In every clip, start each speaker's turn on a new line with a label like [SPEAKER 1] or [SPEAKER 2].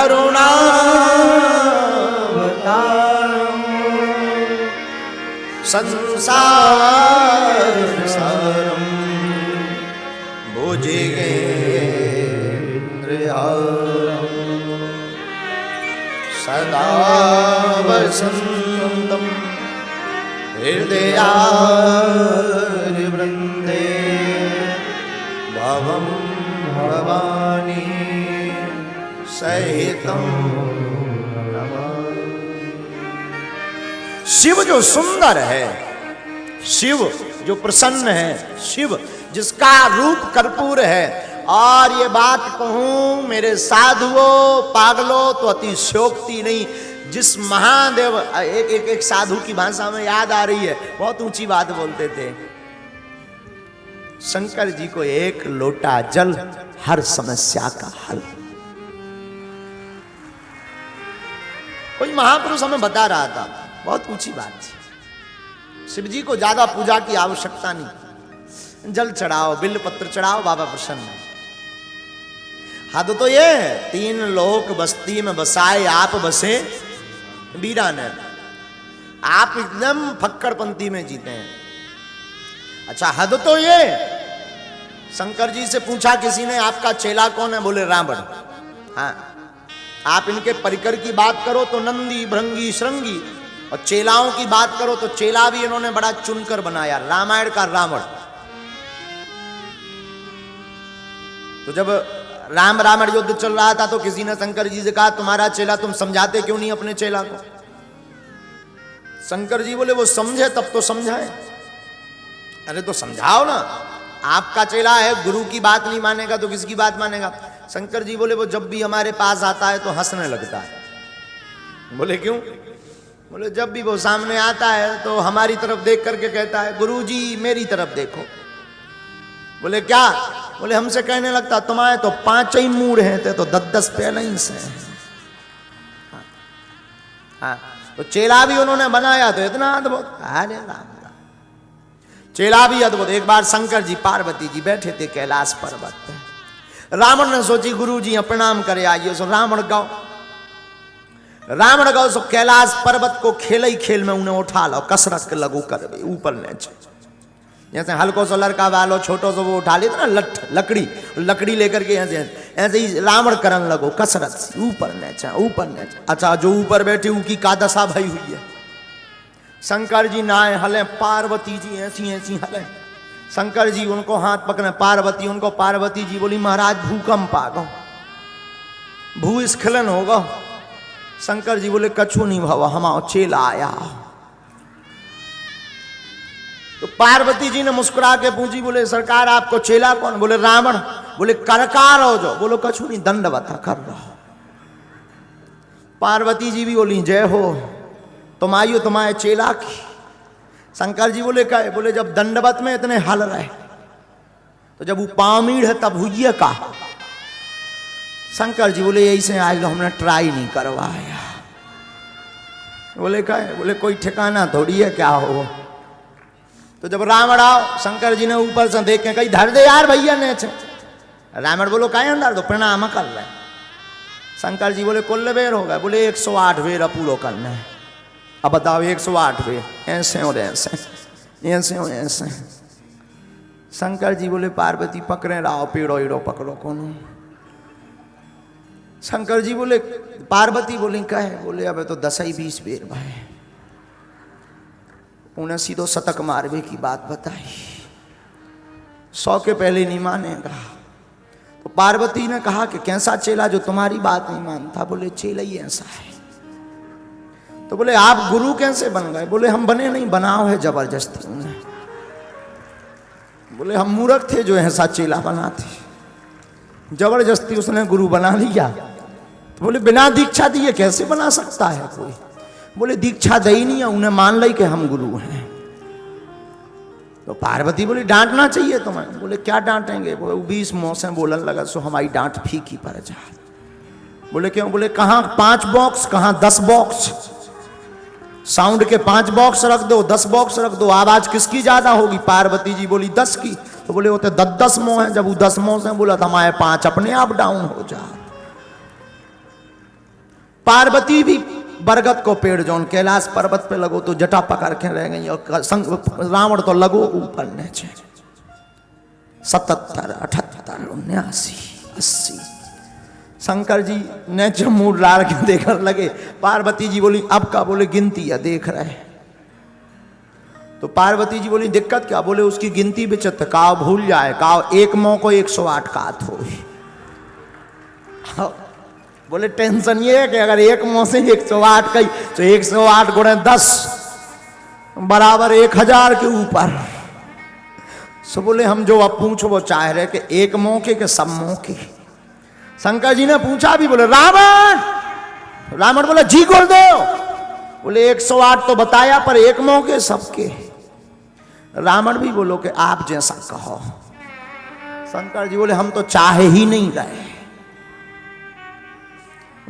[SPEAKER 1] करुणावतारम् संसार सारम् भुजगेन्द्रहारम् सदा वसन्तं हृदयारविन्दे भवं भवानी सहितं नमामि। शिव जो सुंदर है, शिव जो प्रसन्न है, शिव जिसका रूप कर्पूर है, और ये बात कहूं मेरे साधुओं पागलों तो अतिशयोक्ति नहीं, जिस महादेव एक साधु की भाषा में याद आ रही है, बहुत ऊंची बात बोलते थे, शंकर जी को एक लोटा जल हर समस्या का हल। कोई महापुरुष हमें बता रहा था, बहुत ऊंची बात थी, शिव जी को ज्यादा पूजा की आवश्यकता नहीं, जल चढ़ाओ, बिल्व पत्र चढ़ाओ, बाबा प्रसन्न। हद तो ये है, 3 लोक बस्ती में बसाए आप बसे वीरानर, आप एकदम फक्कड़पंथी में जीते हैं। अच्छा, हद तो ये, शंकर जी से पूछा किसी ने आपका चेला कौन है, बोले रावण। हाँ, आप इनके परिकर की बात करो तो नंदी भृंगी श्रृंगी, और चेलाओं की बात करो तो चेला भी इन्होंने बड़ा चुनकर बनाया, रामायण का रावण। तो जब राम रावण युद्ध चल रहा था तो किसी ने शंकर जी से कहा तुम्हारा चेला, तुम समझाते क्यों नहीं अपने चेला को? शंकर जी बोले वो समझे तब तो समझाए। अरे तो समझाओ ना, आपका चेला है, गुरु की बात नहीं मानेगा तो किसकी बात मानेगा? शंकर जी बोले वो जब भी हमारे पास आता है तो हंसने लगता है। बोले क्यों? बोले जब भी वो सामने आता है तो हमारी तरफ देख करके कहता है गुरुजी मेरी तरफ देखो। बोले क्या? बोले हमसे कहने लगता तुम्हारे तो 5 ही मूड हैं, तो 10-10 पहले ही से। हाँ, तो चेला भी उन्होंने बनाया तो इतना अद्भुत, अरे राम, चेला भी अद्भुत। एक बार शंकर जी पार्वती जी बैठे थे कैलाश पर्वत पे, रावण ने सोची गुरु जी प्रणाम करे आइए, सो रावण गाओ सो कैलाश पर्वत को खेल ही खेल में उन्हें उठा लो, कसरत के लगू कर ऊपर नीचे, जैसे हल्को सो लड़का वालो छोटो सो वो उठा लेते ना लकड़ी लेकर के ऐसे ही रावण करन लगो कसरत ऊपर नीचे। अच्छा, जो ऊपर बैठे उनकी का दशा भई हुई है। शंकर जी नाए हले, पार्वती जी ऐसी हले। शंकर जी उनको हाथ पकड़े, पार्वती उनको, पार्वती जी बोली महाराज भूकंप आ गो, भूस्खलन होगा। शंकर जी बोले कछु नहीं भावा, हमारा चेला आया। तो पार्वती जी ने मुस्कुरा के पूछी, बोले सरकार आपको चेला कौन? बोले रावण। बोले करकार हो जो? बोलो कछु नहीं, दंडवत कर रहा। पार्वती जी भी बोली जय हो, तुम आइयो तुम्हारे चेला की। शंकर जी बोले क्या? बोले जब दंडवत में इतने हल रहे तो जब वो पामीड़ है तब हुई का? शंकर जी बोले यही से आज हमने ट्राई नहीं करवाया। बोले क्या? बोले कोई ठिकाना थोड़ी है क्या हो। तो जब रावण आओ, शंकर जी ने ऊपर से देख के कहीं धर दे यार भैया ने। रावण बोलो काय अंदर दो, प्रणाम कर रहे। शंकर जी बोले कुल बेर हो गए? बोले 108 बेर पूरो करना है। अब बताओ 108 बेर ऐसे और ऐसे। शंकर जी बोले पार्वती पकड़े रहो, पेड़ो एड़ो पकड़ो कोनो। शंकर जी बोले, पार्वती बोली क्या है? बोले अब तो 10-20 बेर भाई। उन्हें सीधो शतक मारवे की बात बताई, 100 के पहले नहीं मानेगा। तो पार्वती ने कहा कि कैसा चेला जो तुम्हारी बात नहीं मानता? बोले चेला ही ऐसा है। तो बोले आप गुरु कैसे बन गए? बोले हम बने नहीं, बनाओ है जबरदस्ती उन्हें। बोले हम मूर्ख थे जो ऐसा चेला बनाते, जबरदस्ती उसने गुरु बना लिया। तो बोले बिना दीक्षा दिए कैसे बना सकता है कोई? बोले दीक्षा दे ही नहीं है, उन्हें मान ली कि हम गुरु हैं। तो पार्वती बोली डांटना चाहिए तुम्हें। बोले क्या डांटेंगे? बोले 20 मुंह से बोलन लगा, सो हमारी डांट फीकी पड़ जा। बोले क्यों? बोले कहाँ 5 बॉक्स, कहाँ 10 बॉक्स। साउंड के 5 बॉक्स रख दो, 10 बॉक्स रख दो, आवाज किसकी ज्यादा होगी? पार्वती जी बोली 10 की। तो बोले होते 10 मुंह है, जब वो 10 मुंह से बोला था हमारे 5 अपने आप डाउन हो जा। पार्वती भी बरगद को पेड़ जोन कैलाश पर्वत पे लगो तो जटा पकड़ के रह गई, और रावण तो लगो ऊपर नीचे 77, 78, 79, 80। शंकर जी नीचे मुंह लाड़ के देखने लगे। पार्वती जी बोली अब का? बोले गिनती है देख रहे। तो पार्वती जी बोली दिक्कत क्या? बोले उसकी गिनती विचित्र, काव भूल जाए, काव एक मौ को 108 कात हो। बोले टेंशन ये है कि अगर एक मौ से 108 कही तो 108 गुणे 10 बराबर 1000 के ऊपर। सो बोले हम जो अब पूछो वो चाह रहे कि एक मौके के सब मौके। शंकर जी ने पूछा भी, बोले रावण। रावण बोले जी गुरुदेव। बोले 108 तो बताया पर एक मौके सबके। रावण भी बोलो कि आप जैसा कहो। शंकर जी बोले हम तो चाहे ही नहीं रहे।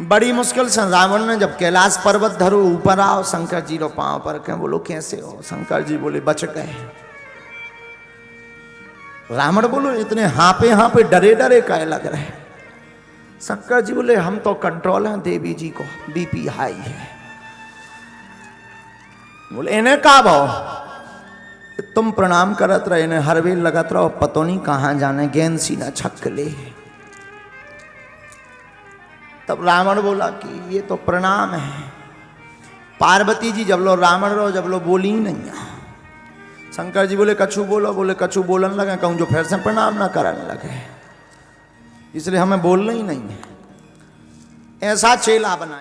[SPEAKER 1] बड़ी मुश्किल से रावण ने जब कैलाश पर्वत धरो ऊपर आओ, शंकर जी रो पांव पर के बोलो कैसे हो? शंकर जी बोले बच गए। रावण बोलो इतने हापे हापे डरे डरे काहे लग रहे? शंकर जी बोले हम तो कंट्रोल हैं, देवी जी को बीपी हाई है। बोले इन्हें का भाव? तुम प्रणाम करत रहे, इन्हें हर वेल लगत रहो, पतो नहीं कहां जाने गेंद सी ना छक ले। तब रावण बोला कि ये तो प्रणाम है। पार्वती जी जब लो रावण रो जब लो बोली नहीं। शंकर जी बोले कछु बोलो। बोले कछु बोलन लगे, कहूँ जो फिर से प्रणाम ना करने लगे, इसलिए हमें बोलना ही नहीं है। ऐसा चेला बनाया।